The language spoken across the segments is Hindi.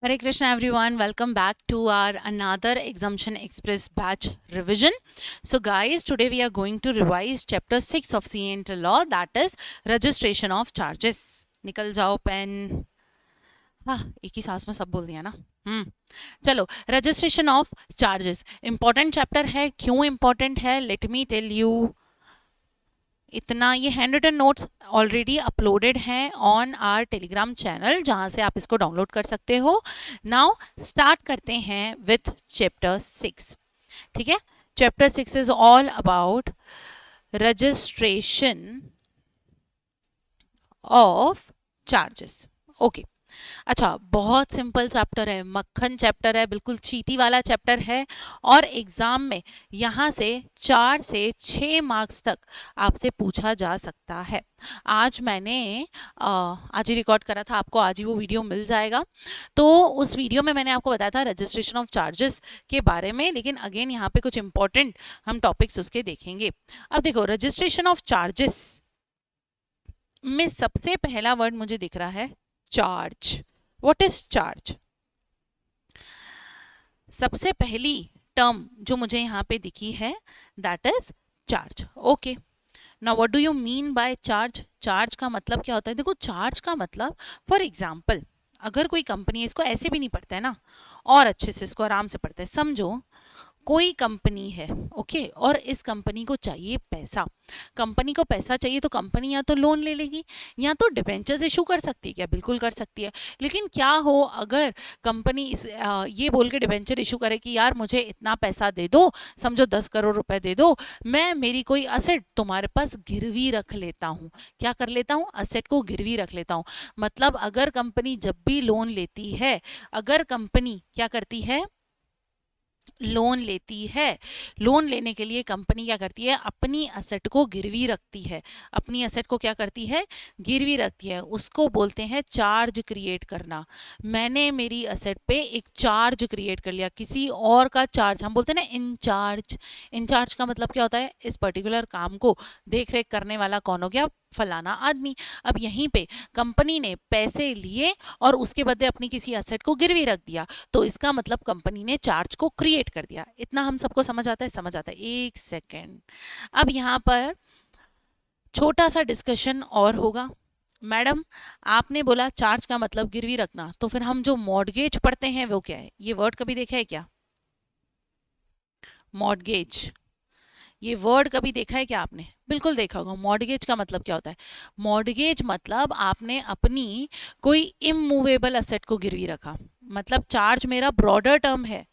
Hare Krishna everyone, welcome back to our another Exemption Express batch revision. So guys, today we are going to revise chapter 6 of CA Inter Law, that is registration of charges. निकल जाओ पेन. हाँ, एक ही सांस में सब बोल दिया ना. चलो, registration of charges important chapter है. क्यों इंपॉर्टेंट है, लेट मी टेल यू. इतना ये hand written notes already uploaded हैं ऑन आवर टेलीग्राम चैनल, जहां से आप इसको डाउनलोड कर सकते हो. नाउ स्टार्ट करते हैं विथ चैप्टर 6. ठीक है, chapter 6 is all about registration of charges. Okay, अच्छा, बहुत सिंपल चैप्टर है, मक्खन चैप्टर है, बिल्कुल चीटी वाला चैप्टर है. और एग्जाम में यहाँ से 4 से 6 मार्क्स तक आपसे पूछा जा सकता है. आज मैंने आज ही रिकॉर्ड करा था, आपको आज ही वो वीडियो मिल जाएगा. तो उस वीडियो में मैंने आपको बताया था रजिस्ट्रेशन ऑफ चार्जेस के बारे में, लेकिन अगेन यहाँ पे कुछ इंपॉर्टेंट हम टॉपिक्स उसके देखेंगे. अब देखो, रजिस्ट्रेशन ऑफ चार्जेस में सबसे पहला वर्ड मुझे दिख रहा है चार्ज. What is charge? सबसे पहली टर्म जो मुझे यहाँ पे दिखी है that is charge. Okay, now what do you mean by charge? Charge का मतलब क्या होता है? देखो, चार्ज का मतलब, फॉर एग्जाम्पल, अगर कोई कंपनी, इसको ऐसे भी नहीं पढ़ता है ना, और अच्छे से इसको आराम से पढ़ते हैं. समझो कोई कंपनी है, ओके, और इस कंपनी को चाहिए पैसा. कंपनी को पैसा चाहिए तो कंपनी या तो लोन ले लेगी या तो डिबेंचर्स इशू कर सकती है. क्या? बिल्कुल कर सकती है. लेकिन क्या हो अगर कंपनी ये बोल के डिबेंचर इशू करे कि यार मुझे इतना पैसा दे दो, समझो 10 करोड़ रुपए दे दो, मैं मेरी कोई असेट तुम्हारे पास गिरवी रख लेता हूँ. क्या कर लेता हूँ? असेट को गिरवी रख लेता हूँ. मतलब अगर कंपनी जब भी लोन लेती है, अगर कंपनी क्या करती है, लोन लेती है, लोन लेने के लिए कंपनी क्या करती है, अपनी असेट को गिरवी रखती है. अपनी असेट को क्या करती है? गिरवी रखती है. उसको बोलते हैं चार्ज क्रिएट करना. मैंने मेरी असेट पे एक चार्ज क्रिएट कर लिया, किसी और का चार्ज. हम बोलते हैं ना इंचार्ज. इंचार्ज का मतलब क्या होता है? इस पर्टिकुलर काम को देख रेख करने वाला कौन हो गया? फलाना आदमी. अब यहीं पे कंपनी ने पैसे लिए और उसके बदले अपनी किसी असेट को गिरवी रख दिया, तो इसका मतलब कंपनी ने चार्ज को क्रिएट कर दिया. इतना हम सबको समझ आता है? समझ आता है. एक सेकेंड, अब यहाँ पर छोटा सा डिस्कशन और होगा. मैडम, आपने बोला चार्ज का मतलब गिरवी रखना, तो फिर हम जो मॉर्गेज पढ़ते हैं वो क्या है? ये वर्ड कभी देखा है क्या? मॉर्गेज, ये वर्ड कभी देखा है क्या आपने? बिल्कुल देखा होगा. मॉर्गेज का मतलब क्या होता है? मॉर्गेज मतलब आपने अपनी कोई इमूवेबल असेट को गिरवी रखा. मतलब चार्ज मेरा ब्रॉडर टर्म है.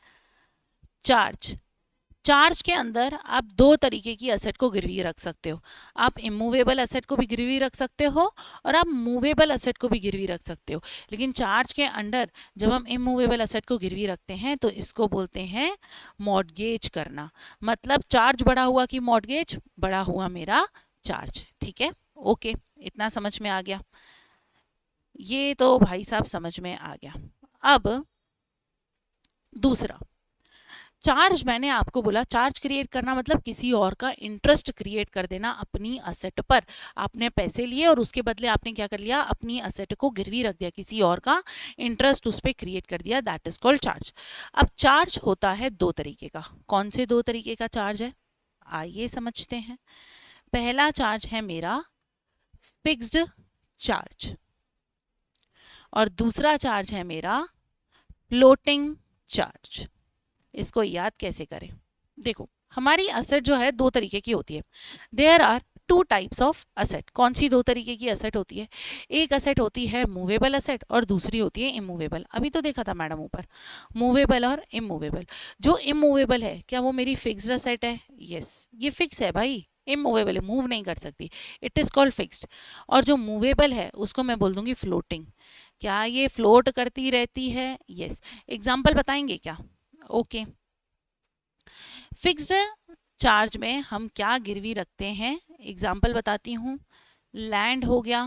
चार्ज, चार्ज के अंदर आप दो तरीके की असेट को गिरवी रख सकते हो. आप इमूवेबल असेट को भी गिरवी रख सकते हो और आप मूवेबल असेट को भी गिरवी रख सकते हो. लेकिन चार्ज के अंडर जब हम इमूवेबल असेट को गिरवी रखते हैं तो इसको बोलते हैं मॉर्गेज करना. मतलब चार्ज बढ़ा हुआ कि मॉर्गेज बढ़ा हुआ मेरा चार्ज. ठीक है, ओके, इतना समझ में आ गया. ये तो भाई साहब समझ में आ गया. अब दूसरा, चार्ज मैंने आपको बोला, चार्ज क्रिएट करना मतलब किसी और का इंटरेस्ट क्रिएट कर देना अपनी असेट पर. आपने पैसे लिए और उसके बदले आपने क्या कर लिया? अपनी असेट को गिरवी रख दिया, किसी और का इंटरेस्ट उस पर क्रिएट कर दिया. That is called charge. अब चार्ज होता है दो तरीके का. कौन से दो तरीके का चार्ज है? आइए समझते हैं. पहला चार्ज है मेरा फिक्स्ड चार्ज और दूसरा चार्ज है मेरा फ्लोटिंग चार्ज. इसको याद कैसे करें? देखो, हमारी असेट जो है दो तरीके की होती है. There are two types of asset. कौन सी दो तरीके की असेट होती है? एक असेट होती है मूवेबल असेट और दूसरी होती है इमूवेबल. अभी तो देखा था मैडम ऊपर, मूवेबल और इमूवेबल. जो इमूवेबल है, क्या वो मेरी फिक्स्ड असेट है? यस, ये फिक्स है भाई, इमूवेबल है, मूव नहीं कर सकती. It is called fixed. और जो मूवेबल है उसको मैं बोल दूंगी फ्लोटिंग. क्या ये फ्लोट करती रहती है? यस. एग्जाम्पल बताएंगे क्या? ओके, फिक्स्ड चार्ज में हम क्या गिरवी रखते हैं? एग्जाम्पल बताती हूँ. लैंड हो गया,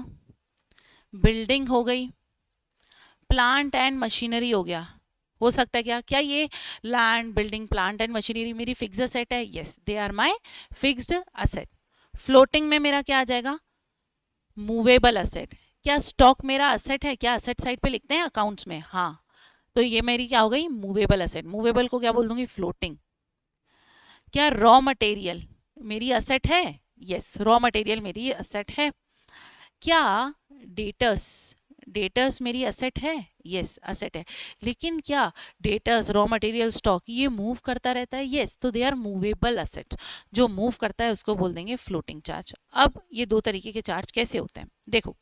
बिल्डिंग हो गई, प्लांट एंड मशीनरी हो गया. हो सकता है क्या? क्या ये land, building, plant and machinery मेरी फिक्स्ड असेट है? Yes, they are my fixed asset. Floating में मेरा क्या आ जाएगा? Movable asset. क्या स्टॉक मेरा असेट है? क्या असेट साइड पे लिखते हैं अकाउंट्स में? हाँ, तो ये मेरी क्या हो गई, मूवेबल असेट। मूवेबल को क्या बोल दूंगी, फ्लोटिंग। क्या रॉ मटेरियल मेरी असेट है, यस रॉ मटेरियल मेरी असेट है। क्या डेटर्स, डेटर्स मेरी असेट है, यस असेट है। लेकिन क्या डेटर्स, रॉ मटेरियल, स्टॉक ये मूव करता रहता है, यस, तो दे आर मूवेबल असेट्स। जो मूव करता है उसको बोल देंगे फ्लोटिंग चार्ज। अब ये दो तरीके के चार्ज कैसे होते हैं देखो,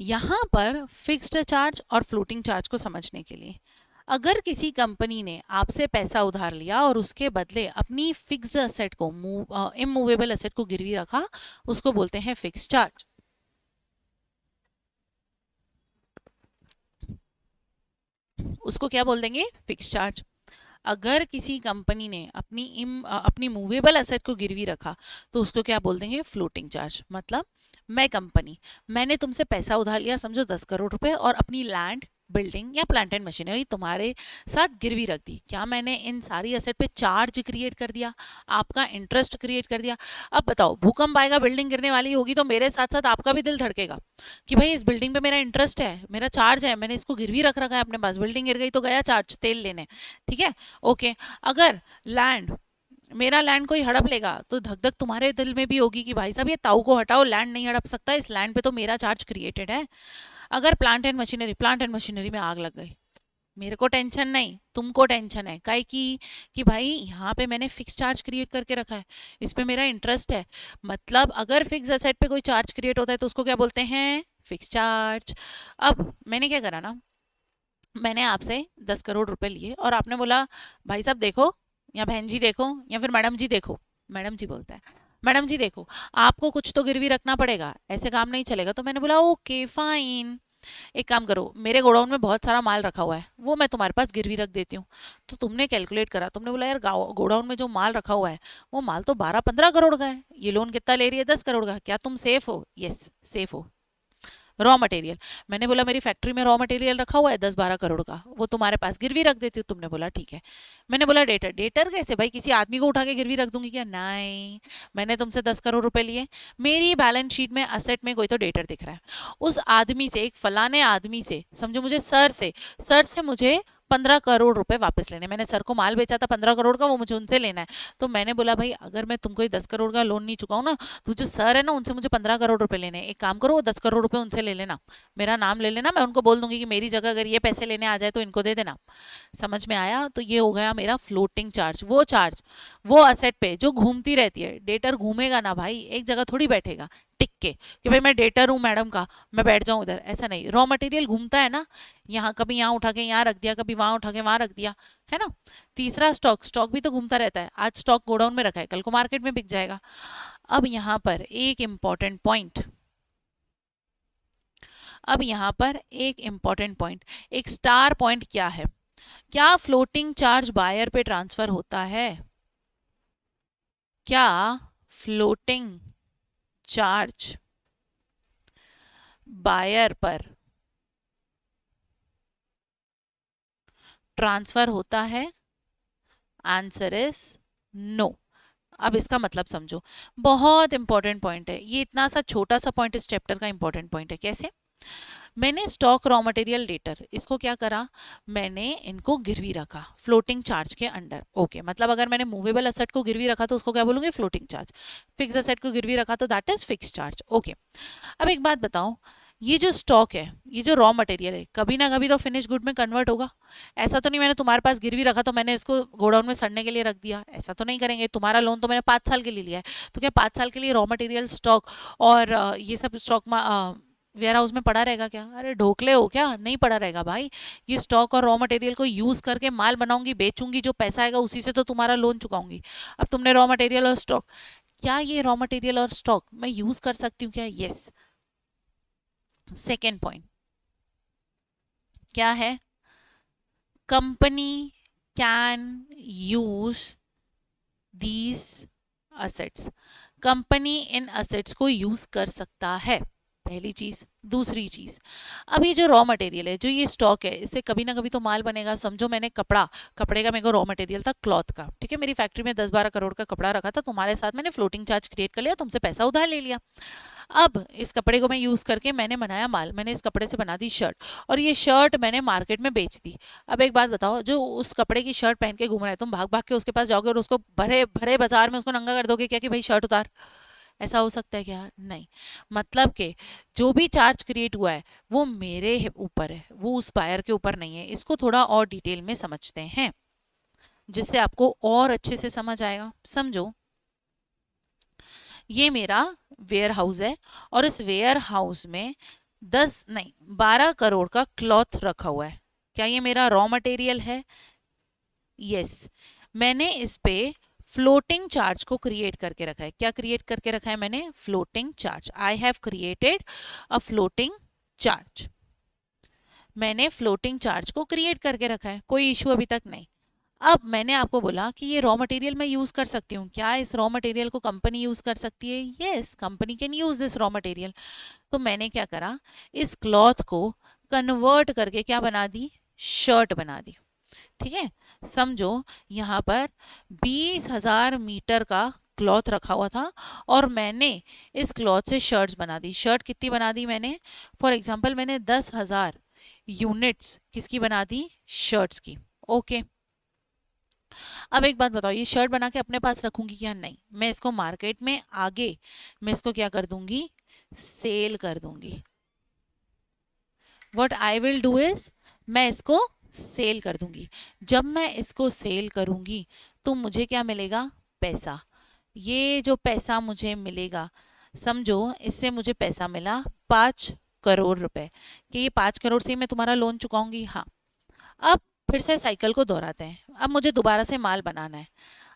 यहाँ पर फिक्स्ड चार्ज और फ्लोटिंग चार्ज को समझने के लिए, अगर किसी कंपनी ने आपसे पैसा उधार लिया और उसके बदले अपनी फिक्स्ड असेट को, इमूवेबल असेट को गिरवी रखा, उसको बोलते हैं फिक्स्ड चार्ज। उसको क्या बोल देंगे, फिक्स्ड चार्ज। अगर किसी कंपनी ने अपनी मूवेबल असेट को गिरवी रखा तो उसको क्या बोल देंगे, फ्लोटिंग चार्ज। मतलब मैं कंपनी, मैंने तुमसे पैसा उधार लिया, समझो 10 करोड़ रुपए, और अपनी लैंड, बिल्डिंग या प्लांट एंड मशीनरी तुम्हारे साथ गिरवी रख दी। क्या मैंने इन सारी असेट पे चार्ज क्रिएट कर दिया, आपका इंटरेस्ट क्रिएट कर दिया? अब बताओ, भूकंप आएगा, बिल्डिंग गिरने वाली होगी, तो मेरे साथ साथ आपका भी दिल धड़केगा कि भाई इस बिल्डिंग पे मेरा इंटरेस्ट है, मेरा चार्ज है, मैंने इसको गिरवी रख रखा है अपने पास, बिल्डिंग गिर गई तो गया चार्ज तेल लेने, ठीक है, ओके। अगर लैंड, मेरा लैंड कोई हड़प लेगा तो धक धक तुम्हारे दिल में भी होगी कि भाई साहब ये ताऊ को हटाओ, लैंड नहीं हड़प सकता, इस लैंड पे तो मेरा चार्ज क्रिएटेड है। अगर plant and machinery, plant and machinery में आग लग गई, मेरे को टेंशन नहीं, तुमको टेंशन है, काहे की कि भाई यहाँ पे मैंने फिक्स चार्ज क्रिएट करके रखा है, इस पे मेरा इंटरेस्ट है। मतलब अगर फिक्स एसेट पे कोई चार्ज क्रिएट होता है तो उसको क्या बोलते हैं, फिक्स चार्ज। अब मैंने क्या करा ना, मैंने आपसे 10 करोड़ रुपए लिए और आपने बोला भाई साहब देखो, या बहन जी देखो, या फिर मैडम जी देखो, मैडम जी बोलता है, मैडम जी देखो, आपको कुछ तो गिरवी रखना पड़ेगा, ऐसे काम नहीं चलेगा। तो मैंने बोला ओके फाइन, एक काम करो, मेरे गोडाउन में बहुत सारा माल रखा हुआ है, वो मैं तुम्हारे पास गिरवी रख देती हूँ। तो तुमने कैलकुलेट करा, तुमने बोला यार गोडाउन में जो माल रखा हुआ है वो माल तो 12-15 करोड़ का है, ये लोन कितना ले रही है, 10 करोड़ का, क्या तुम सेफ हो? यस सेफ हो। रॉ मटेरियल, मैंने बोला मेरी फैक्ट्री में रॉ मटेरियल रखा हुआ है 10-12 करोड़ का, वो तुम्हारे पास गिरवी रख देती हूँ, तुमने बोला ठीक है। मैंने बोला डेटर, डेटर कैसे भाई, किसी आदमी को उठा के गिरवी रख दूंगी क्या? नहीं, मैंने तुमसे 10 करोड़ रुपए लिए, मेरी बैलेंस शीट में असेट में कोई तो डेटर दिख रहा है, उस आदमी से, एक फलाने आदमी से, समझो मुझे सर से मुझे 15 करोड़ रुपए वापस लेने, मैंने सर को माल बेचा था 15 करोड़ का, वो मुझे उनसे लेना है। तो मैंने बोला भाई अगर मैं तुमको 10 करोड़ का लोन नहीं चुकाऊं ना, तो जो सर है ना उनसे मुझे 15 करोड़ रुपए लेने हैं, एक काम करो वो 10 करोड़ रुपए उनसे ले लेना, मेरा नाम ले लेना, मैं उनको बोल दूंगी कि मेरी जगह अगर ये पैसे लेने आ जाए तो इनको दे देना। समझ में आया? तो ये हो गया मेरा फ्लोटिंग चार्ज, वो चार्ज, वो असेट पे जो घूमती रहती है। डेटर घूमेगा ना भाई, एक जगह थोड़ी बैठेगा टिक के कि भाई मैं डेटर हूँ मैडम का, मैं बैठ जाऊं उधर, ऐसा नहीं। रॉ मटेरियल घूमता है ना, यहाँ कभी यहाँ उठा के यहाँ रख दिया, कभी वहां उठा के वहां रख दिया, है ना। तीसरा स्टॉक, स्टॉक भी तो घूमता रहता है, आज स्टॉक गोडाउन में रखा है, कल को मार्केट में बिक जाएगा। अब यहाँ पर एक इम्पॉर्टेंट पॉइंट, अब यहाँ पर एक इम्पॉर्टेंट पॉइंट, एक स्टार पॉइंट क्या है, क्या फ्लोटिंग चार्ज बायर पे ट्रांसफर होता है? क्या फ्लोटिंग चार्ज बायर पर ट्रांसफर होता है? Answer is no. अब इसका मतलब समझो, बहुत इंपॉर्टेंट पॉइंट है ये, इतना सा छोटा सा पॉइंट इस चैप्टर का इंपॉर्टेंट पॉइंट है। कैसे? मैंने स्टॉक, रॉ मटेरियल, डेटर, इसको क्या करा, मैंने इनको गिरवी रखा फ्लोटिंग चार्ज के अंडर। ओके, मतलब अगर मैंने मूवेबल असेट को गिरवी रखा तो उसको क्या बोलूंगी, फ्लोटिंग चार्ज। फिक्स असेट को गिरवी रखा तो that is fix charge. Okay, अब एक बात बताओ, ये जो स्टॉक है, ये जो रॉ मटेरियल है, कभी ना कभी तो फिनिश गुड में कन्वर्ट होगा। ऐसा तो नहीं मैंने तुम्हारे पास गिरवी रखा तो मैंने इसको गोडाउन में सड़ने के लिए रख दिया, ऐसा तो नहीं करेंगे। तुम्हारा लोन तो मैंने 5 साल के लिए लिया है, तो क्या 5 साल के लिए रॉ मटेरियल, स्टॉक और ये सब स्टॉक में वेयर हाउस में पड़ा रहेगा क्या? अरे ढोकले हो क्या, नहीं पड़ा रहेगा भाई। ये स्टॉक और रॉ मटेरियल को यूज करके माल बनाऊंगी, बेचूंगी, जो पैसा आएगा उसी से तो तुम्हारा लोन चुकाऊंगी। अब तुमने रॉ मटेरियल और स्टॉक, क्या ये रॉ मटेरियल और स्टॉक मैं यूज कर सकती हूँ क्या? यस। सेकेंड पॉइंट क्या है, company can use these assets, company in assets को यूज कर सकता है। पहली चीज। दूसरी चीज, अभी जो रॉ मटेरियल है, जो ये स्टॉक है, इससे कभी ना कभी तो माल बनेगा। समझो मैंने कपड़े का मेरे को रॉ मटेरियल था क्लॉथ का, ठीक है, मेरी फैक्ट्री में 10-12 करोड़ का कपड़ा रखा था, तुम्हारे साथ मैंने फ्लोटिंग चार्ज क्रिएट कर लिया, तुमसे पैसा उधार ले लिया। अब इस कपड़े को मैं यूज करके मैंने बनाया माल, मैंने इस कपड़े से बना दी शर्ट, और ये शर्ट मैंने मार्केट में बेच दी। अब एक बात बताओ, जो उस कपड़े की शर्ट पहन के घूम रहा है, तुम भाग भाग के उसके पास जाओगे और उसको भरे भरे बाजार में उसको नंगा कर दोगे क्या कि भाई शर्ट उतार? ऐसा हो सकता है क्या? नहीं। मतलब कि जो भी चार्ज क्रिएट हुआ है वो मेरे ऊपर है, वो उस बायर के ऊपर नहीं है। इसको थोड़ा और डिटेल में समझते हैं, जिससे आपको और अच्छे से समझ आएगा। समझो, ये मेरा वेयर हाउस है, और इस वेयर हाउस में 10 नहीं 12 करोड़ का क्लॉथ रखा हुआ है। क्या ये मेरा रॉ मटेरियल है? यस। मैंने इस पे फ्लोटिंग चार्ज को क्रिएट करके रखा है। क्या क्रिएट करके रखा है मैंने? Floating charge. I have created a floating charge. मैंने फ्लोटिंग चार्ज को क्रिएट करके रखा है, कोई इशू अभी तक नहीं। अब मैंने आपको बोला कि ये रॉ मटेरियल मैं यूज कर सकती हूँ, क्या इस रॉ मटेरियल को कंपनी यूज कर सकती है? Yes, company can use this raw material. तो मैंने क्या करा, इस क्लॉथ को कन्वर्ट करके क्या बना दी? शर्ट बना दी। ठीक है, समझो यहाँ पर 20,000 मीटर का क्लॉथ रखा हुआ था, और मैंने इस क्लॉथ से शर्ट्स बना दी। शर्ट कितनी बना दी मैंने? फॉर एग्जाम्पल मैंने 10,000 यूनिट्स किसकी बना दी? शर्ट्स की। ओके। अब एक बात बताओ, ये शर्ट बना के अपने पास रखूंगी क्या? नहीं, मैं इसको मार्केट में आगे मैं इसको क्या कर दूंगी? सेल कर दूंगी। What I will do is, मैं इसको सेल कर दूंगी। जब मैं इसको सेल करूंगी तो मुझे क्या मिलेगा? पैसा। ये जो पैसा मुझे मिलेगा, समझो इससे मुझे पैसा मिला 5 करोड़ रुपए, कि ये 5 करोड़ से ही मैं तुम्हारा लोन चुकाऊंगी। हाँ। अब फिर से साइकिल को दोहराते हैं, अब मुझे दोबारा से माल बनाना है।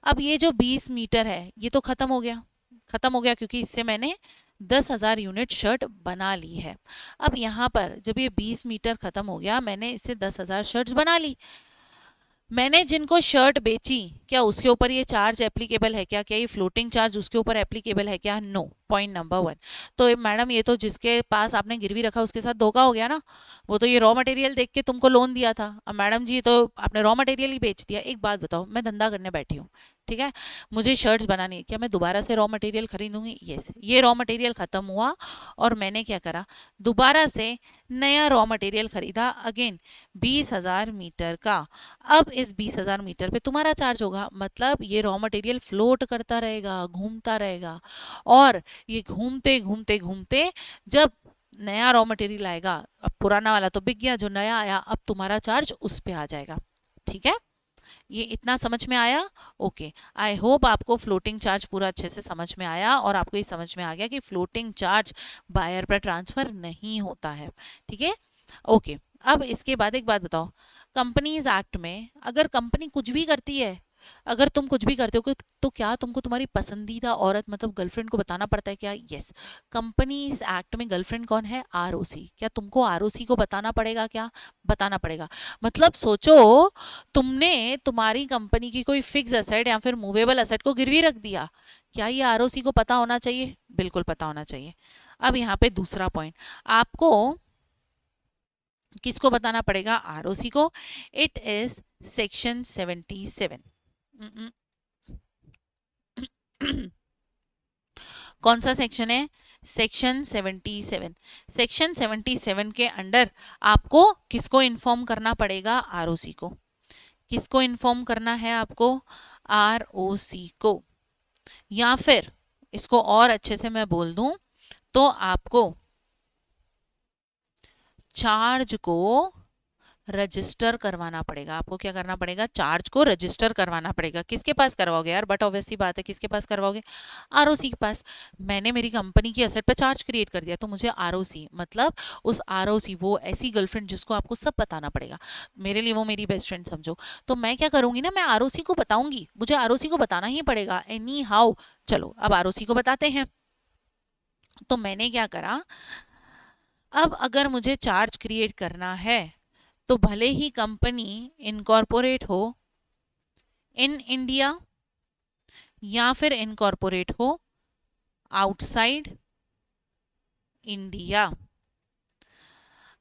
अब ये जो 20 मीटर है ये तो खत्म हो गया, खत्म हो गया, क्योंकि इससे मैंने 10,000 यूनिट शर्ट बना ली है। अब यहाँ पर जब ये 20 मीटर खत्म हो गया, मैंने इससे 10,000 शर्ट्स बना ली। मैंने जिनको शर्ट बेची, क्या उसके ऊपर ये चार्ज एप्लीकेबल है क्या? क्या ये फ्लोटिंग चार्ज उसके ऊपर एप्लीकेबल है क्या? नो। Point number 1। तो मैडम ये तो जिसके पास आपने गिरवी रखा उसके साथ धोखा हो गया ना, वो तो ये रॉ मटेरियल देख के तुमको लोन दिया था। अब मैडम जी, ये तो आपने रॉ मटेरियल ही बेच दिया। एक बात बताओ, मैं धंधा करने बैठी हूँ, ठीक है, मुझे शर्ट्स बनानी है, क्या मैं दोबारा से रॉ मटेरियल खरीदूंगी? यस। ये रॉ मटेरियल खत्म हुआ और मैंने क्या करा, दोबारा से नया रॉ मटेरियल खरीदा, अगेन 20,000 मीटर का। अब इस 20,000 मीटर पे तुम्हारा चार्ज होगा, मतलब ये रॉ मटेरियल फ्लोट करता रहेगा, घूमता रहेगा, और ये घूमते घूमते घूमते जब नया रॉ मटेरियल आएगा, अब पुराना वाला तो बिक गया, जो नया आया अब तुम्हारा चार्ज उस पे आ जाएगा। ठीक है, ये इतना समझ में आया? ओके। आई होप आपको फ्लोटिंग चार्ज पूरा अच्छे से समझ में आया, और आपको ये समझ में आ गया कि फ्लोटिंग चार्ज बायर पर ट्रांसफर नहीं होता है। ठीक है, ओके। अब इसके बाद एक बात बताओ, कंपनीज एक्ट में अगर कंपनी कुछ भी करती है, अगर तुम कुछ भी करते हो तो क्या तुमको तुम्हारी पसंदीदा औरत मतलब गर्लफ्रेंड को बताना पड़ता है क्या? यस। कंपनीज एक्ट में गर्लफ्रेंड कौन है? आरओसी। क्या तुमको आरओसी को बताना पड़ेगा क्या? बताना पड़ेगा। मतलब सोचो, तुमने तुम्हारी कंपनी की कोई फिक्स एसेट या फिर मूवेबल एसेट को गिरवी रख दिया, क्या ये आरओसी को पता होना चाहिए? बिल्कुल पता होना चाहिए। अब यहाँ पे दूसरा पॉइंट, आपको किसको बताना पड़ेगा? आरओसी को। It is section 77। कौन सा सेक्शन है? सेक्शन 77। सेक्शन 77 के अंडर आपको किसको इन्फॉर्म करना पड़ेगा? आरओसी को। किसको इन्फॉर्म करना है आपको? आरओसी को। या फिर इसको और अच्छे से मैं बोल दूं तो आपको चार्ज को रजिस्टर करवाना पड़ेगा। आपको क्या करना पड़ेगा? चार्ज को रजिस्टर करवाना पड़ेगा। किसके पास करवाओगे यार? बट ऑब्वियस सी बात है, किसके पास करवाओगे? आरओसी के पास। मैंने मेरी कंपनी की एसेट पे चार्ज क्रिएट कर दिया, तो मुझे आरओसी मतलब उस आरओसी, वो ऐसी गर्लफ्रेंड जिसको आपको सब बताना पड़ेगा, मेरे लिए वो मेरी बेस्ट फ्रेंड समझो, तो मैं क्या करूंगी ना, मैं आरओसी को बताऊंगी, मुझे आरओसी को बताना ही पड़ेगा एनी हाउ। चलो अब आरओसी को बताते हैं। तो मैंने क्या करा, अब अगर मुझे चार्ज क्रिएट करना है तो भले ही कंपनी इनकॉर्पोरेट हो इन इंडिया या फिर इनकॉर्पोरेट हो आउटसाइड इंडिया।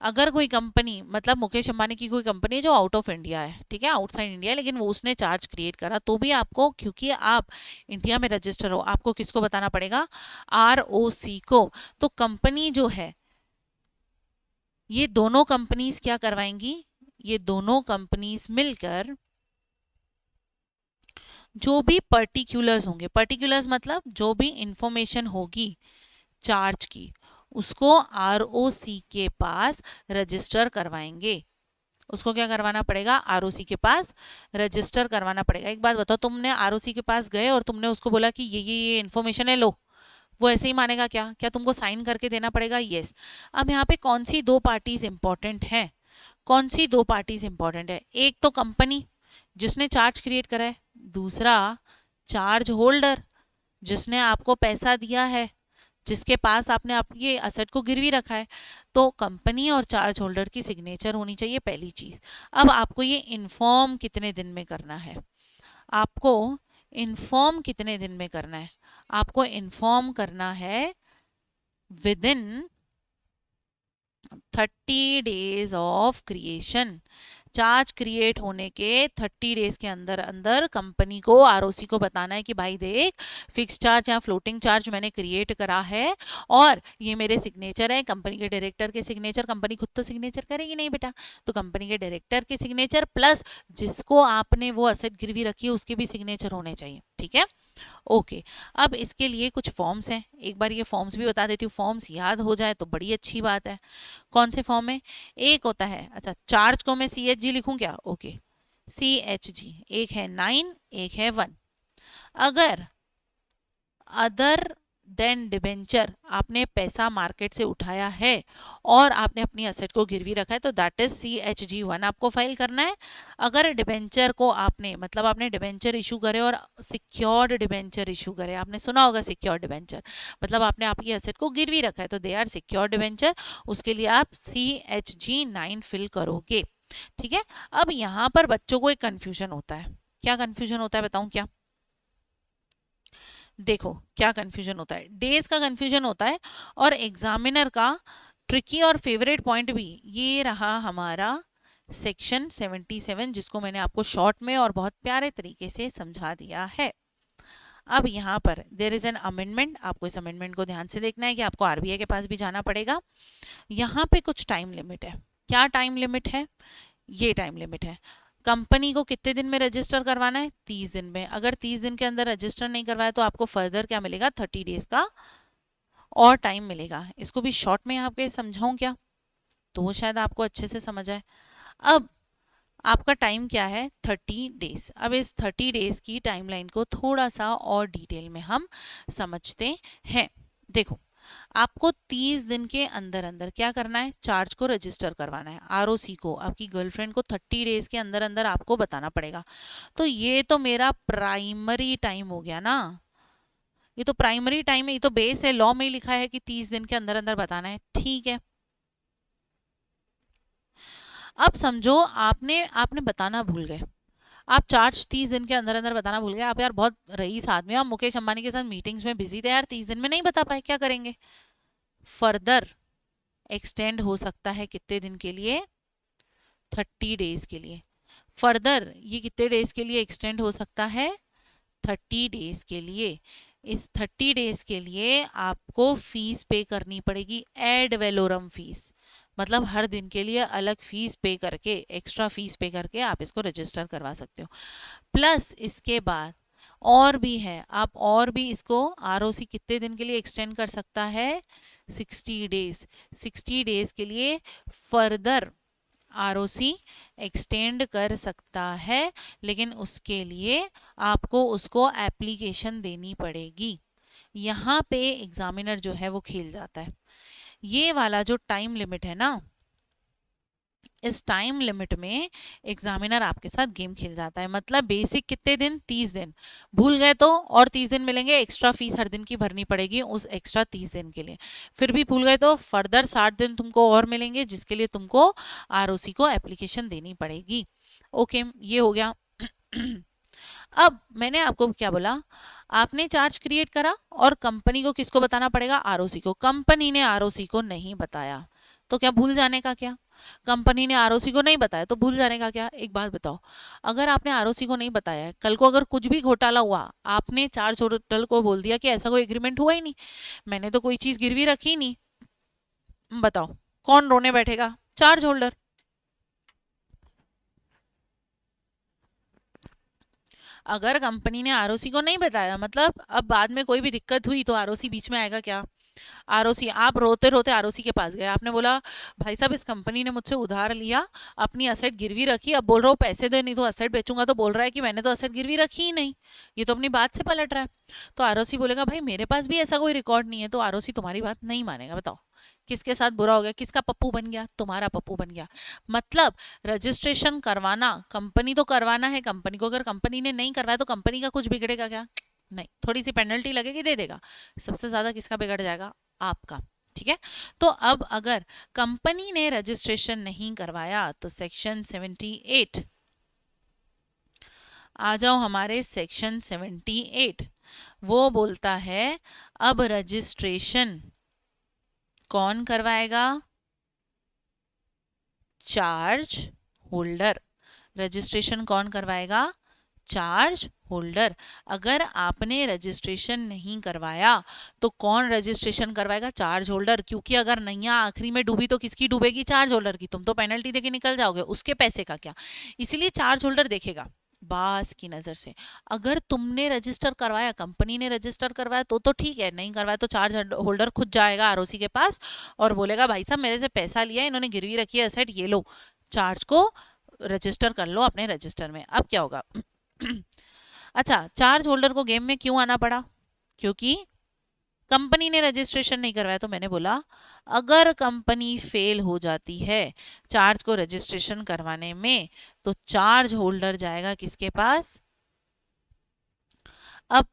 अगर कोई कंपनी, मतलब मुकेश अंबानी की कोई कंपनी है जो आउट ऑफ इंडिया है, ठीक है, आउटसाइड इंडिया, लेकिन वो उसने चार्ज क्रिएट करा, तो भी आपको, क्योंकि आप इंडिया में रजिस्टर हो, आपको किसको बताना पड़ेगा, ROC को। तो कंपनी जो है, ये दोनों कंपनीज क्या करवाएंगी, ये दोनों कंपनीज मिलकर जो भी पर्टिकुलर्स होंगे, पर्टिकुलर्स मतलब जो भी इंफॉर्मेशन होगी चार्ज की, उसको ROC के पास रजिस्टर करवाएंगे। उसको क्या करवाना पड़ेगा, ROC के पास रजिस्टर करवाना पड़ेगा। एक बात बताओ, तुमने ROC के पास गए और तुमने उसको बोला कि ये इन्फॉर्मेशन है, लो, वो ऐसे ही मानेगा क्या, क्या तुमको साइन करके देना पड़ेगा, यस। अब यहाँ पे कौन सी दो पार्टीज इंपॉर्टेंट हैं, कौन सी दो पार्टीज इंपॉर्टेंट है, एक तो कंपनी जिसने चार्ज क्रिएट करा है, दूसरा चार्ज होल्डर जिसने आपको पैसा दिया है, जिसके पास आपने आपके असेट को गिरवी रखा है। तो कंपनी और चार्ज होल्डर की सिग्नेचर होनी चाहिए, पहली चीज। अब आपको ये इन्फॉर्म कितने दिन में करना है, आपको इन्फॉर्म कितने दिन में करना है, आपको इन्फॉर्म करना है with in 30 days of creation. Charge create होने के 30 डेज के अंदर अंदर कंपनी को, ROC को बताना है कि भाई देख, फिक्स चार्ज या फ्लोटिंग चार्ज मैंने क्रिएट करा है और ये मेरे सिग्नेचर है, कंपनी के डायरेक्टर के सिग्नेचर, कंपनी खुद तो सिग्नेचर करेगी नहीं बेटा, तो कंपनी के डायरेक्टर के सिग्नेचर प्लस जिसको आपने वो असेट गिरवी रखी है उसके भी सिग्नेचर होने चाहिए, ठीक है। ओके, अब इसके लिए कुछ फॉर्म्स हैं, एक बार ये फॉर्म्स भी बता देती हूँ, फॉर्म्स याद हो जाए तो बड़ी अच्छी बात है। कौन से फॉर्म में, एक होता है, अच्छा चार्ज को मैं CHG लिखूं क्या, ओके, CHG, एक है 9, एक है 1। अगर अदर देन डिबेंचर, आपने पैसा मार्केट से उठाया है और आपने अपनी असेट को गिरवी रखा है, तो दैट इज CHG1 आपको फाइल करना है। अगर डिबेंचर को आपने, मतलब आपने डिबेंचर इशू करे और सिक्योर्ड डिबेंचर इशू करे, आपने सुना होगा सिक्योर्ड डिबेंचर, मतलब आपने आपकी असेट को गिरवी रखा है, तो दे आर सिक्योर्ड डिबेंचर, उसके लिए आप CHG9 फिल करोगे, ठीक है। अब यहाँ पर बच्चों को एक कंफ्यूजन होता है, क्या कंफ्यूजन होता है बताऊं क्या, देखो क्या कंफ्यूजन होता है, डेज का कंफ्यूजन होता है, और एग्जामिनर का ट्रिकी और फेवरेट पॉइंट भी ये रहा हमारा सेक्शन 77, जिसको मैंने आपको शॉर्ट में और बहुत प्यारे तरीके से समझा दिया है। अब यहाँ पर देर इज एन अमेंडमेंट, आपको इस अमेंडमेंट को ध्यान से देखना है कि आपको RBI के पास भी जाना पड़ेगा। यहाँ पे कुछ टाइम लिमिट है, क्या टाइम लिमिट है, ये टाइम लिमिट है, कंपनी को कितने दिन में रजिस्टर करवाना है, 30 दिन में। अगर 30 दिन के अंदर रजिस्टर नहीं करवाया तो आपको फर्दर क्या मिलेगा, 30 डेज का और टाइम मिलेगा। इसको भी शॉर्ट में यहाँ पे समझाऊं क्या, तो वो शायद आपको अच्छे से समझ आए। अब आपका टाइम क्या है, 30 डेज। अब इस 30 डेज की टाइमलाइन को थोड़ा सा और डिटेल में हम समझते हैं। देखो, आपको 30 दिन के अंदर अंदर क्या करना है, चार्ज को रजिस्टर करवाना है, ROC को, आपकी गर्लफ्रेंड को 30 डेज के अंदर अंदर आपको बताना पड़ेगा। तो ये तो मेरा प्राइमरी टाइम हो गया ना, ये तो प्राइमरी टाइम है, ये तो बेस है, लॉ में ही लिखा है कि 30 दिन के अंदर अंदर बताना है, ठीक है। अब समझो आपने आपने बताना भूल गए, आप चार्ज 30 दिन के अंदर अंदर बताना भूल गए, आप यार बहुत रईस आदमी, आप मुकेश अंबानी के साथ मीटिंग्स में बिजी थे यार, 30 दिन में नहीं बता पाए, क्या करेंगे, फर्दर एक्सटेंड हो सकता है कितने दिन के लिए, 30 डेज के लिए। फर्दर ये कितने डेज के लिए एक्सटेंड हो सकता है, 30 डेज के लिए। इस 30 डेज के लिए आपको फीस पे करनी पड़ेगी, एड वेलोरम फीस, मतलब हर दिन के लिए अलग फीस पे करके, एक्स्ट्रा फीस पे करके आप इसको रजिस्टर करवा सकते हो। प्लस इसके बाद और भी है, आप और भी इसको ROC कितने दिन के लिए एक्सटेंड कर सकता है, 60 डेज। 60 डेज के लिए फर्दर ROC एक्सटेंड कर सकता है, लेकिन उसके लिए आपको उसको एप्लीकेशन देनी पड़ेगी। यहाँ पे एग्जामिनर जो है वो खेल जाता है, ये वाला जो टाइम लिमिट है ना, इस टाइम लिमिट में एग्जामिनर आपके साथ गेम खेल जाता है। मतलब बेसिक कितने दिन, 30 दिन, भूल गए तो और 30 दिन मिलेंगे, एक्स्ट्रा फीस हर दिन की भरनी पड़ेगी उस एक्स्ट्रा 30 दिन के लिए। फिर भी भूल गए तो फर्दर 60 दिन तुमको और मिलेंगे, जिसके लिए तुमको ROC को एप्लीकेशन देनी पड़ेगी। ओके, ये हो गया। अब मैंने आपको क्या बोला, आपने चार्ज क्रिएट करा और कंपनी को किसको बताना पड़ेगा, आरओसी को। कंपनी ने आरओसी को नहीं बताया तो क्या भूल जाने का क्या, कंपनी ने आरओसी को नहीं बताया तो भूल जाने का क्या। एक बात बताओ, अगर आपने आरओसी को नहीं बताया है, कल को अगर कुछ भी घोटाला हुआ, आपने चार्ज होल्डर को बोल दिया कि ऐसा कोई एग्रीमेंट हुआ ही नहीं, मैंने तो कोई चीज गिरवी रखी ही नहीं, बताओ कौन रोने बैठेगा, चार्ज होल्डर। अगर कंपनी ने आरओसी को नहीं बताया, मतलब अब बाद में कोई भी दिक्कत हुई तो आरओसी बीच में आएगा क्या, आरओसी, आप रोते रोते आरओसी के पास गए, आपने बोला भाई साहब इस कंपनी ने मुझसे उधार लिया, अपनी असेट गिरवी रखी, अब बोल रहा हूँ पैसे दे नहीं तो असेट बेचूंगा, तो बोल रहा है कि मैंने तो असेट गिरवी रखी ही नहीं, ये तो अपनी बात से पलट रहा है। तो आरओसी बोलेगा भाई मेरे पास भी ऐसा कोई रिकॉर्ड नहीं है, तो आरओसी तुम्हारी बात नहीं मानेगा। बताओ किसके साथ बुरा हो गया, किसका पप्पू बन गया, तुम्हारा पप्पू बन गया। मतलब रजिस्ट्रेशन करवाना कंपनी तो करवाना है कंपनी को, अगर कंपनी ने नहीं करवाया तो कंपनी का कुछ बिगड़ेगा क्या, नहीं, थोड़ी सी पेनल्टी लगेगी, दे देगा, सबसे ज्यादा किसका बिगड़ जाएगा, आपका। ठीक है, तो अब अगर कंपनी ने रजिस्ट्रेशन नहीं करवाया तो सेक्शन 78, आ जाओ हमारे सेक्शन 78, वो बोलता है अब रजिस्ट्रेशन कौन करवाएगा, चार्ज होल्डर। रजिस्ट्रेशन कौन करवाएगा, चार्ज होल्डर। अगर आपने रजिस्ट्रेशन नहीं करवाया तो कौन रजिस्ट्रेशन करवाएगा, चार्ज होल्डर, क्योंकि अगर नैया आखिरी में डूबी तो किसकी डूबेगी, चार्ज होल्डर की, तुम तो पेनल्टी देके निकल जाओगे, उसके पैसे का क्या, इसीलिए चार्ज होल्डर देखेगा बास की नजर से। अगर तुमने रजिस्टर करवाया, कंपनी ने रजिस्टर करवाया तो ठीक है, नहीं करवाया तो चार्ज होल्डर खुद जाएगा आरओसी के पास और बोलेगा भाई साहब मेरे से पैसा लिया, इन्होंने गिरवी रखी है एसेट, ये लो चार्ज को रजिस्टर कर लो अपने रजिस्टर में। अब क्या होगा अच्छा, चार्ज होल्डर को गेम में क्यों आना पड़ा, क्योंकि कंपनी ने रजिस्ट्रेशन नहीं करवाया। तो मैंने बोला अगर कंपनी फेल हो जाती है चार्ज को रजिस्ट्रेशन करवाने में तो चार्ज होल्डर जाएगा किसके पास, अब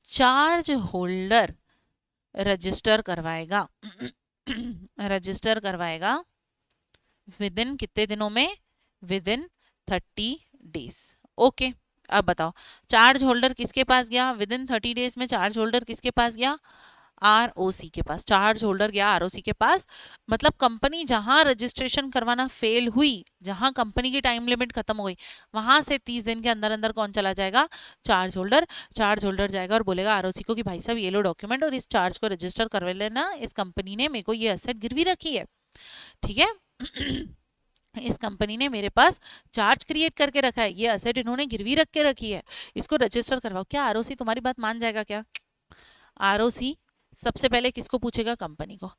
चार्ज होल्डर रजिस्टर करवाएगा रजिस्टर करवाएगा विद इन कितने दिनों में, विद इन 30 डेज। ओके, अब बताओ चार्ज होल्डर किसके पास गया, विद इन 30 डेज में चार्ज होल्डर किसके पास गया, आरओसी के पास। चार्ज होल्डर गया आरओसी के पास, मतलब कंपनी जहां रजिस्ट्रेशन करवाना फेल हुई, जहां कंपनी की टाइम लिमिट खत्म हो गई, वहां से 30 दिन के अंदर अंदर कौन चला जाएगा, चार्ज होल्डर। चार्ज होल्डर जाएगा और बोलेगा आरओसी को कि भाई साहब ये लो डॉक्यूमेंट और इस चार्ज को रजिस्टर करवा लेना, इस कंपनी ने मेरे को ये एसेट गिरवी रखी है, ठीक है इस कंपनी ने मेरे पास चार्ज क्रिएट करके रखा है, ये असेट इन्होंने गिरवी रख के रखी है, इसको रजिस्टर करवाओ। क्या आरओसी तुम्हारी बात मान जाएगा क्या, आरओसी सबसे पहले किसको पूछेगा, कंपनी को।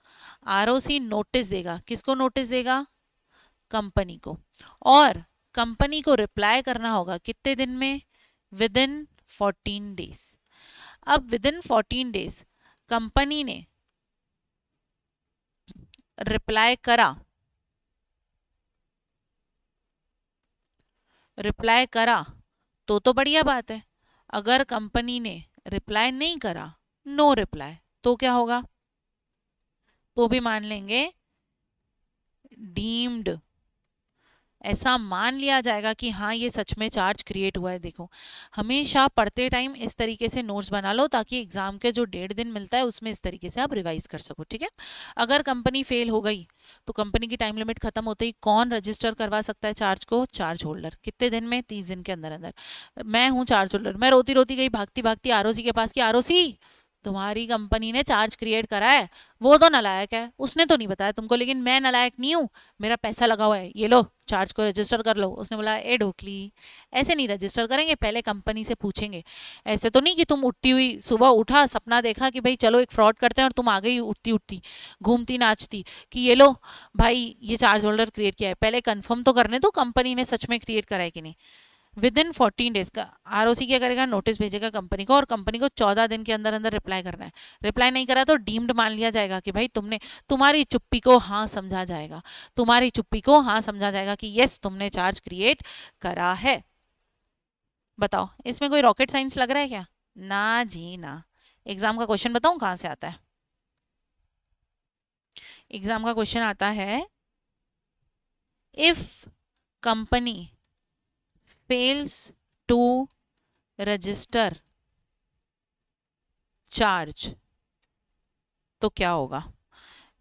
आरओसी नोटिस देगा, किसको नोटिस देगा, कंपनी को, और कंपनी को रिप्लाई करना होगा कितने दिन में, विद इन 14 डेज। अब विद इन 14 डेज कंपनी ने रिप्लाई करा, रिप्लाई करा तो बढ़िया बात है। अगर कंपनी ने रिप्लाई नहीं करा, नो रिप्लाई, तो क्या होगा, तो भी मान लेंगे डीम्ड, ऐसा मान लिया जाएगा कि हाँ ये सच में चार्ज क्रिएट हुआ है। देखो हमेशा पढ़ते टाइम इस तरीके से नोट्स बना लो ताकि एग्जाम के जो 1.5 दिन मिलता है उसमें इस तरीके से आप रिवाइज कर सको, ठीक है। अगर कंपनी फेल हो गई तो कंपनी की टाइम लिमिट खत्म होते ही कौन रजिस्टर करवा सकता है चार्ज को, चार्ज होल्डर। कितने दिन में, 30 दिन के अंदर अंदर। मैं हूँ चार्ज होल्डर, मैं रोती रोती गई भागती भागती आरओसी के पास कि आरओसी तुम्हारी कंपनी ने चार्ज क्रिएट करा है, वो तो नालायक है, उसने तो नहीं बताया तुमको, लेकिन मैं नालायक नहीं हूँ, मेरा पैसा लगा हुआ है, ये लो चार्ज को रजिस्टर कर लो। उसने बोला ए ढोकली, ऐसे नहीं रजिस्टर करेंगे, पहले कंपनी से पूछेंगे। ऐसे तो नहीं कि तुम उठती हुई सुबह उठा सपना देखा कि भाई चलो एक फ्रॉड करते हैं और तुम आ गई उठती उठती घूमती नाचती कि ये लो भाई ये चार्ज होल्डर क्रिएट किया है, पहले कंफर्म तो करने दो कंपनी ने सच में क्रिएट करा है कि नहीं। विद इन 14 डेज का आरओसी क्या करेगा, नोटिस भेजेगा कंपनी को और कंपनी को 14 दिन के अंदर अंदर रिप्लाई करना है। रिप्लाई नहीं करा तो डीम्ड मान लिया जाएगा कि भाई तुमने, तुम्हारी चुप्पी को हाँ समझा जाएगा, तुम्हारी चुप्पी को हाँ समझा जाएगा कि यस तुमने चार्ज क्रिएट करा है। बताओ इसमें कोई रॉकेट साइंस लग रहा है क्या, ना जी ना। एग्जाम का क्वेश्चन बताऊं कहां से आता है, एग्जाम का क्वेश्चन आता है if company fails to register charge, तो क्या होगा?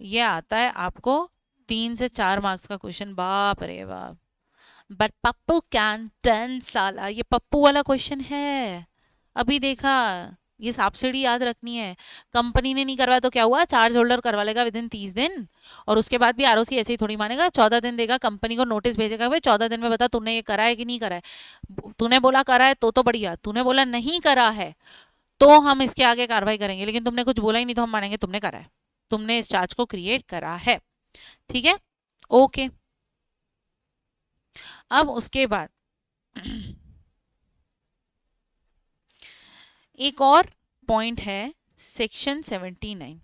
ये आता है आपको 3 से 4 मार्क्स का क्वेश्चन, बाप रे बाप। बट पप्पू कैन टर्न साला, ये पप्पू वाला क्वेश्चन है। अभी देखा, ये सब्सिडी याद रखनी है। कंपनी ने नहीं करवाया तो क्या हुआ, चार्ज होल्डर करवा लेगा विदिन 30 दिन, और उसके बाद भी आरओसी ऐसे ही थोड़ी मानेगा। 14 दिन देगा, कंपनी को नोटिस भेजेगा, भाई 14 दिन में बता तूने ये करा है कि नहीं करा है। तूने बोला करा है तो बढ़िया, तूने बोला नहीं करा है तो हम इसके आगे कार्रवाई करेंगे, लेकिन तुमने कुछ बोला ही नहीं तो हम मानेंगे तुमने करा है, तुमने इस चार्ज को क्रिएट करा है। ठीक है, ओके। अब उसके बाद एक और पॉइंट है, सेक्शन 79।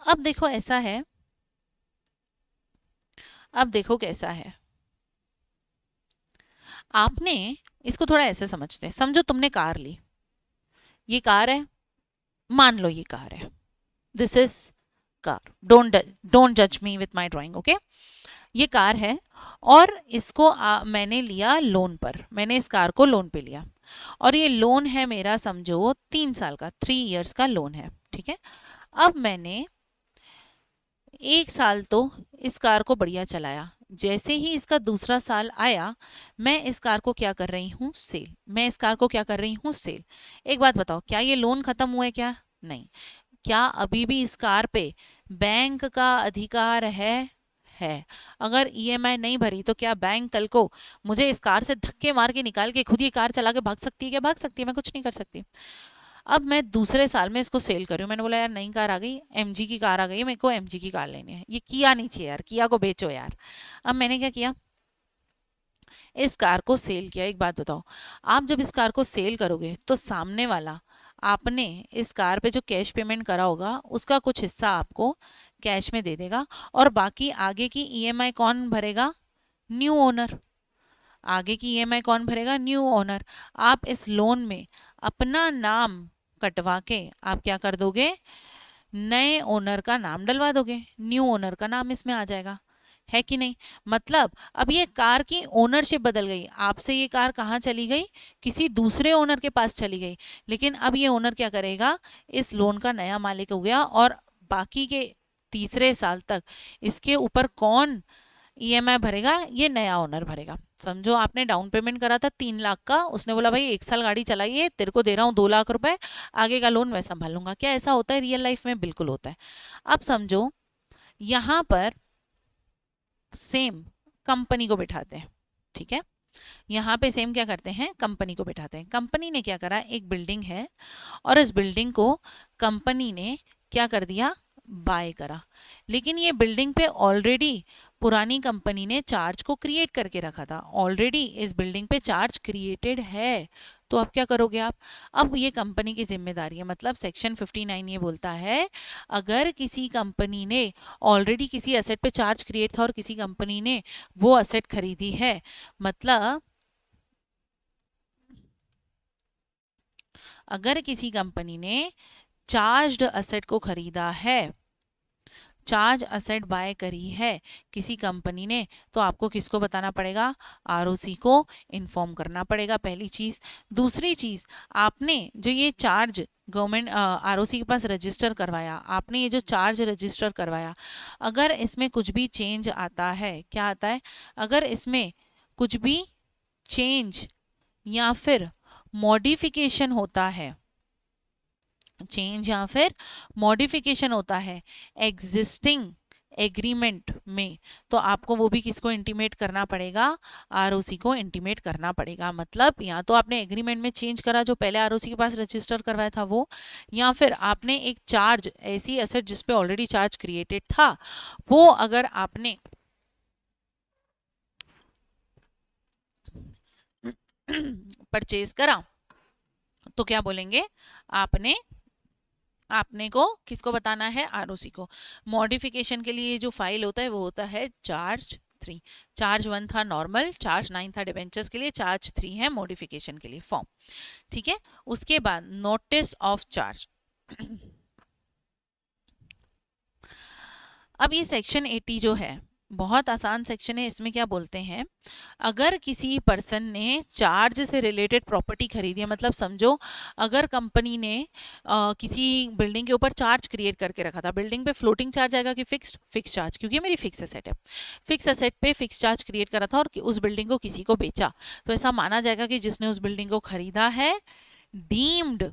अब देखो ऐसा है, अब देखो कैसा है, आपने इसको थोड़ा ऐसे समझते हैं। समझो तुमने कार ली, ये कार है, मान लो ये कार है, दिस इज कार, डोंट जज me with my drawing, okay. ये कार है और इसको मैंने लिया लोन पर, मैंने इस कार को लोन पे लिया, और ये लोन है मेरा समझो 3 साल का, 3 इयर्स का लोन है, ठीक है। अब मैंने 1 साल तो इस कार को बढ़िया चलाया, जैसे ही इसका दूसरा साल आया, मैं इस कार को क्या कर रही हूँ, सेल। मैं इस कार को क्या कर रही हूँ, सेल। एक बात बताओ, क्या ये लोन खत्म हुआ है क्या? नहीं। क्या अभी भी इस कार पे बैंक का अधिकार है। अगर ईएमआई नहीं भरी तो क्या बैंक कल को मुझे इस कार से धक्के मार के निकाल के खुद ये कार चला के भाग सकती है क्या? भाग सकती है, मैं कुछ नहीं कर सकती। अब मैं दूसरे साल में इसको सेल कर रही हूँ, मैंने बोला यार नई कार आ गई, एमजी की कार आ गई है, मेरे को एमजी की कार लेनी है, ये किया नहीं चाहिए यार, किया को बेचो यार। अब मैंने क्या किया, इस कार को सेल किया। एक बात बताओ, आप जब इस कार को सेल करोगे तो सामने वाला आपने इस कार पे जो कैश पेमेंट करा होगा उसका कुछ हिस्सा आपको कैश में दे देगा, और बाकी आगे की ईएमआई कौन भरेगा? New owner. आगे की ईएमआई कौन भरेगा? New owner. आप इस लोन में अपना नाम कटवा के आप क्या कर दोगे, नए ओनर का नाम डलवा दोगे, न्यू ओनर का नाम इसमें आ जाएगा, है कि नहीं? मतलब अब ये कार की ओनरशिप बदल गई, आपसे ये कार कहाँ चली गई, किसी दूसरे ओनर के पास चली गई, लेकिन अब ये ओनर क्या करेगा, इस लोन का नया मालिक हो गया, और बाकी के तीसरे साल तक इसके ऊपर कौन ईएमआई भरेगा? ये नया ओनर भरेगा। समझो आपने डाउन पेमेंट करा था 3 लाख का, उसने बोला भाई 1 साल गाड़ी चलाइए, तेरे को दे रहा हूँ 2 लाख रुपए, आगे का लोन मैं संभालूंगा। क्या ऐसा होता है रियल लाइफ में? बिल्कुल होता है। अब समझो यहाँ पर सेम कंपनी को बिठाते हैं, ठीक है। यहाँ पे सेम क्या करते हैं, कंपनी को बिठाते हैं। कंपनी ने क्या करा, एक बिल्डिंग है और इस बिल्डिंग को कंपनी ने क्या कर दिया, बाय करा, लेकिन ये बिल्डिंग पे ऑलरेडी पुरानी कंपनी ने चार्ज को क्रिएट करके रखा था, ऑलरेडी इस बिल्डिंग पे चार्ज क्रिएटेड है। तो अब क्या करोगे आप? अब ये कंपनी की जिम्मेदारी है, मतलब सेक्शन 59 ये बोलता है, अगर किसी कंपनी ने ऑलरेडी किसी एसेट पे चार्ज क्रिएट था और किसी कंपनी ने वो एसेट खरीदी है, मतलब अगर किसी कंपनी ने चार्ज्ड असेट को खरीदा है, चार्ज असेट बाय करी है किसी कंपनी ने, तो आपको किसको बताना पड़ेगा? आरओसी को इन्फॉर्म करना पड़ेगा, पहली चीज। दूसरी चीज, आपने जो ये चार्ज गवर्नमेंट आरओसी के पास रजिस्टर करवाया, आपने ये जो चार्ज रजिस्टर करवाया, अगर इसमें कुछ भी चेंज आता है, क्या आता है, अगर इसमें कुछ भी चेंज या फिर मॉडिफिकेशन होता है, चेंज या फिर मॉडिफिकेशन होता है एग्जिस्टिंग एग्रीमेंट में, तो आपको वो भी किसको इंटीमेट करना पड़ेगा? आरओसी को इंटीमेट करना पड़ेगा। मतलब या तो आपने एग्रीमेंट में चेंज करा जो पहले आरओसी के पास रजिस्टर करवाया था वो, या फिर आपने एक चार्ज, ऐसी एसेट जिसपे ऑलरेडी चार्ज क्रिएटेड था, वो अगर आपने परचेज करा तो क्या बोलेंगे, आपने आपने को किसको बताना है? आरओसी को। मॉडिफिकेशन के लिए जो फाइल होता है वो होता है चार्ज 3। चार्ज 1 था नॉर्मल, चार्ज 9 था डिबेंचर्स के लिए, चार्ज 3 है मॉडिफिकेशन के लिए फॉर्म, ठीक है। उसके बाद नोटिस ऑफ चार्ज। अब ये सेक्शन 80 जो है बहुत आसान सेक्शन है। इसमें क्या बोलते हैं, अगर किसी पर्सन ने चार्ज से रिलेटेड प्रॉपर्टी खरीदी है, मतलब समझो अगर कंपनी ने किसी बिल्डिंग के ऊपर चार्ज क्रिएट करके रखा था, बिल्डिंग पे फ्लोटिंग चार्ज आएगा कि फिक्स्ड, फिक्स चार्ज, क्योंकि मेरी फिक्स एसेट है, फिक्स एसेट पे फिक्स चार्ज क्रिएट करा था और उस बिल्डिंग को किसी को बेचा, तो ऐसा माना जाएगा कि जिसने उस बिल्डिंग को खरीदा है डीम्ड,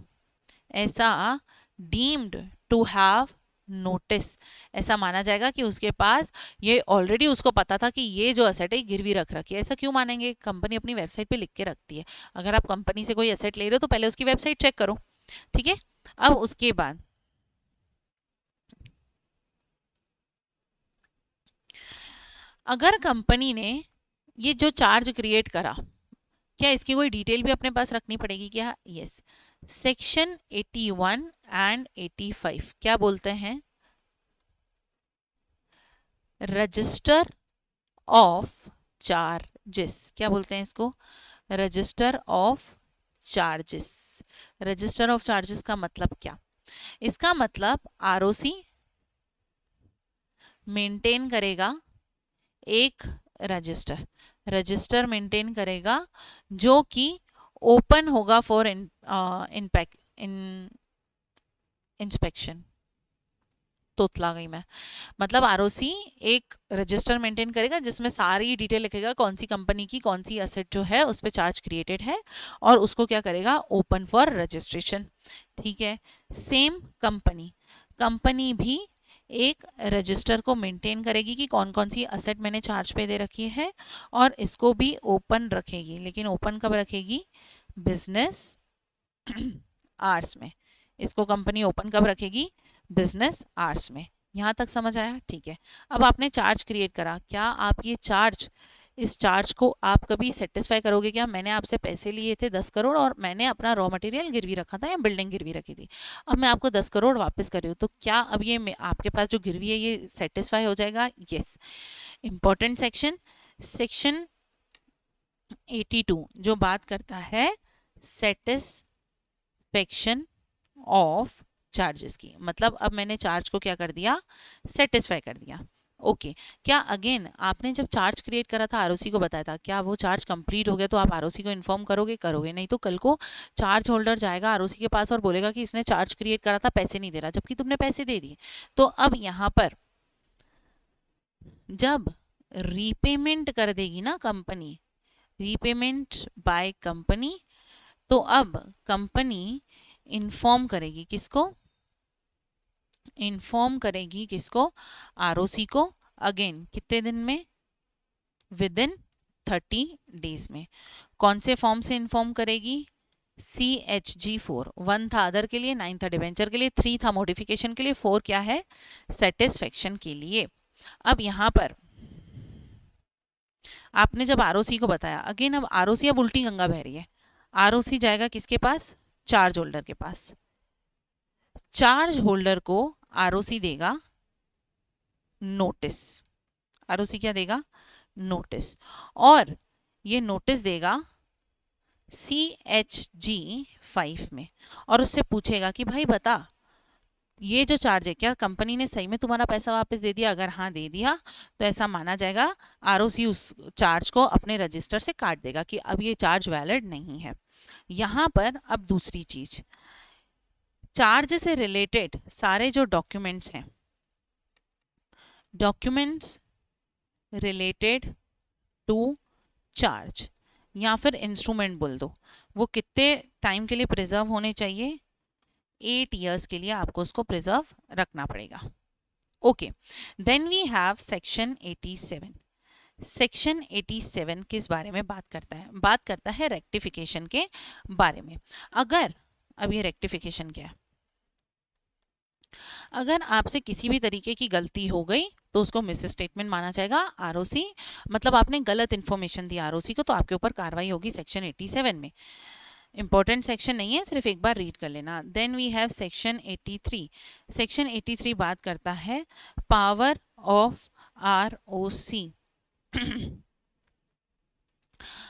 ऐसा डीम्ड टू हैव नोटिस, ऐसा माना जाएगा कि उसके पास ये ऑलरेडी उसको पता था कि ये जो एसेट है गिरवी रख रखी है। ऐसा क्यों मानेंगे, कंपनी अपनी वेबसाइट पे लिख के रखती है। अगर आप कंपनी से कोई एसेट ले रहे हो तो पहले उसकी वेबसाइट चेक करो, ठीक है। अब उसके बाद अगर कंपनी ने ये जो चार्ज क्रिएट करा, क्या इसकी कोई डिटेल भी अपने पास रखनी पड़ेगी क्या? यस। सेक्शन 81 एंड 85 क्या बोलते हैं, रजिस्टर ऑफ चार्जेस, क्या बोलते हैं इसको, register of charges. Register of charges का मतलब क्या, इसका मतलब आरओसी मेंटेन करेगा एक रजिस्टर, रजिस्टर मेंटेन करेगा जो कि ओपन होगा फॉर इंस्पेक्शन। तोतला गई मैं, मतलब आरओसी एक रजिस्टर मेंटेन करेगा जिसमें सारी डिटेल लिखेगा कौन सी कंपनी की कौन सी एसेट जो है उस पर चार्ज क्रिएटेड है, और उसको क्या करेगा, ओपन फॉर रजिस्ट्रेशन, ठीक है। सेम कंपनी, कंपनी भी एक रजिस्टर को मेंटेन करेगी कि कौन कौन सी एसेट मैंने चार्ज पे दे रखी है, और इसको भी ओपन रखेगी, लेकिन ओपन कब रखेगी, बिजनेस आवर्स में। इसको कंपनी ओपन कब रखेगी, बिजनेस आवर्स में। यहाँ तक समझ आया, ठीक है। अब आपने चार्ज क्रिएट करा, क्या आप ये चार्ज, इस चार्ज को आप कभी सेटिस्फाई करोगे क्या, मैंने आपसे पैसे लिए थे 10 करोड़ और मैंने अपना रॉ मटेरियल गिरवी रखा था या बिल्डिंग गिरवी रखी थी, अब मैं आपको 10 करोड़ वापस कर रही हूँ, तो क्या अब ये आपके पास जो गिरवी है ये सेटिस्फाई हो जाएगा? यस। इंपॉर्टेंट सेक्शन, सेक्शन 82 जो बात करता है सेटिस्फेक्शन ऑफ चार्जेस की, मतलब अब मैंने चार्ज को क्या कर दिया, सेटिस्फाई कर दिया। ओके क्या अगेन आपने जब चार्ज क्रिएट करा था आरओसी को बताया था, क्या वो चार्ज कंप्लीट हो गया तो आप आरओसी को इन्फॉर्म करोगे, करोगे नहीं तो कल को चार्ज होल्डर जाएगा आरओसी के पास और बोलेगा कि इसने चार्ज क्रिएट करा था पैसे नहीं दे रहा, जबकि तुमने पैसे दे दिए। तो अब यहाँ पर जब रीपेमेंट कर देगी ना कंपनी, रीपेमेंट बाय कंपनी, तो अब कंपनी इन्फॉर्म करेगी किसको, इन्फॉर्म करेगी किसको, आरओसी को, अगेन कितने दिन में, विद इन 30 डेज में। कौन से फॉर्म से इन्फॉर्म करेगी, CHG4, 1 था अदर के लिए, 9 था डिवेंचर के लिए, 3 था मॉडिफिकेशन के लिए, 4 क्या है, सेटिस्फेक्शन के लिए। अब यहाँ पर आपने जब आरओसी को बताया, अगेन अब आरओसी अब उल्टी गंगा बह रही है, आरओसी जाएगा किसके पास, चार्ज होल्डर के पास, चार्ज होल्डर को आरओसी देगा नोटिस, आरओसी क्या देगा, नोटिस, और ये नोटिस देगा CHG5 में, और उससे पूछेगा कि भाई बता ये जो चार्ज है क्या कंपनी ने सही में तुम्हारा पैसा वापस दे दिया, अगर हाँ दे दिया तो ऐसा माना जाएगा आरओसी उस चार्ज को अपने रजिस्टर से काट देगा कि अब ये चार्ज वैलिड नहीं है। यहाँ पर अब दूसरी चीज, चार्ज से रिलेटेड सारे जो डॉक्यूमेंट्स हैं, डॉक्यूमेंट्स रिलेटेड टू चार्ज या फिर इंस्ट्रूमेंट बोल दो, वो कितने टाइम के लिए प्रिजर्व होने चाहिए, 8 ईयर्स के लिए आपको उसको प्रिजर्व रखना पड़ेगा। Okay then we have section 87। Section 87 किस बारे में बात करता है, बात करता है रेक्टिफिकेशन के बारे में। अगर अब ये रेक्टिफिकेशन क्या है, अगर आपसे किसी भी तरीके की गलती हो गई तो उसको मिस स्टेटमेंट माना जाएगा, आरओसी मतलब आपने गलत इन्फॉर्मेशन दी आरओसी को तो आपके ऊपर कार्रवाई होगी सेक्शन 87 में। इंपॉर्टेंट सेक्शन नहीं है, सिर्फ एक बार रीड कर लेना। Then we have section 83। Section 83 बात करता है पावर ऑफ आरओसी।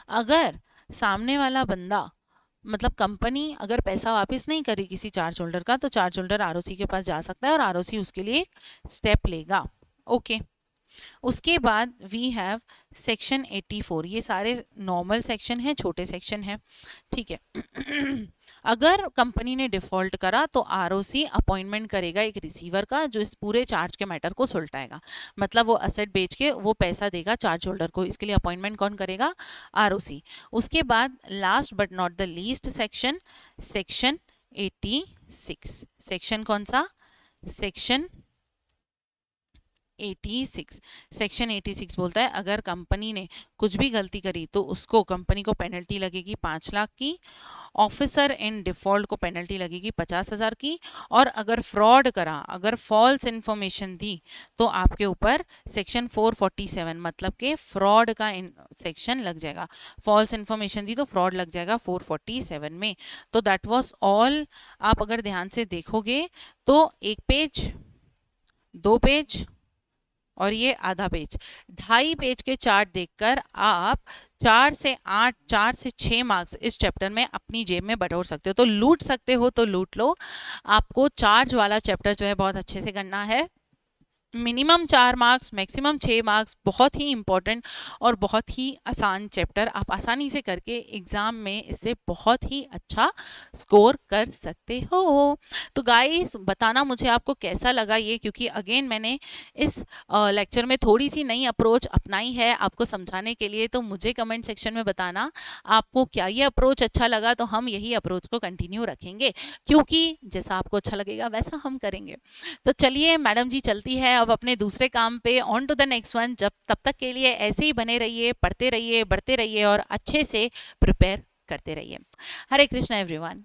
अगर सामने वाला बंदा मतलब कंपनी अगर पैसा वापस नहीं करी किसी चार्ज होल्डर का, तो चार्ज होल्डर आरओसी के पास जा सकता है और आरओसी उसके लिए एक स्टेप लेगा। ओके उसके बाद वी हैव सेक्शन 84, ये सारे नॉर्मल सेक्शन हैं, छोटे सेक्शन हैं, ठीक है। अगर कंपनी ने डिफॉल्ट करा तो आरओसी अपॉइंटमेंट करेगा एक रिसीवर का, जो इस पूरे चार्ज के मैटर को सुलटाएगा, मतलब वो असेट बेच के वो पैसा देगा चार्ज होल्डर को, इसके लिए अपॉइंटमेंट कौन करेगा? आरओसी। उसके बाद last but not the least section, section 86। Section कौन सा? सेक्शन 86। सेक्शन 86 बोलता है अगर कंपनी ने कुछ भी गलती करी तो उसको, कंपनी को पेनल्टी लगेगी 5 लाख की, ऑफिसर इन डिफॉल्ट को पेनल्टी लगेगी 50,000 की, और अगर फ्रॉड करा, अगर फॉल्स इंफॉर्मेशन दी तो आपके ऊपर सेक्शन 447 मतलब के फ्रॉड का सेक्शन लग जाएगा। फॉल्स इंफॉर्मेशन दी तो फ्रॉड लग जाएगा 447 में। तो दैट वाज ऑल। आप अगर ध्यान से देखोगे तो 1 पेज, 2 पेज और ये आधा पेज, 2.5 पेज के चार्ट देखकर आप 4 से 8, 4 से 6 मार्क्स इस चैप्टर में अपनी जेब में बटोर सकते हो। तो लूट सकते हो तो लूट लो। आपको चार्ज वाला चैप्टर जो है बहुत अच्छे से करना है। मिनिमम 4 मार्क्स, मैक्सिमम 6 मार्क्स, बहुत ही इंपॉर्टेंट और बहुत ही आसान चैप्टर, आप आसानी से करके एग्जाम में इससे बहुत ही अच्छा स्कोर कर सकते हो। तो गाइस बताना मुझे आपको कैसा लगा ये, क्योंकि अगेन मैंने इस लेक्चर में थोड़ी सी नई अप्रोच अपनाई है आपको समझाने के लिए। तो मुझे कमेंट सेक्शन में बताना आपको क्या ये अप्रोच अच्छा लगा, तो हम यही अप्रोच को कंटिन्यू रखेंगे, क्योंकि जैसा आपको अच्छा लगेगा वैसा हम करेंगे। तो चलिए मैडम जी चलती है अब अपने दूसरे काम पे, on to the next one. जब तब तक के लिए ऐसे ही बने रहिए, पढ़ते रहिए, बढ़ते रहिए और अच्छे से प्रिपेयर करते रहिए। हरे कृष्णा एवरीवन।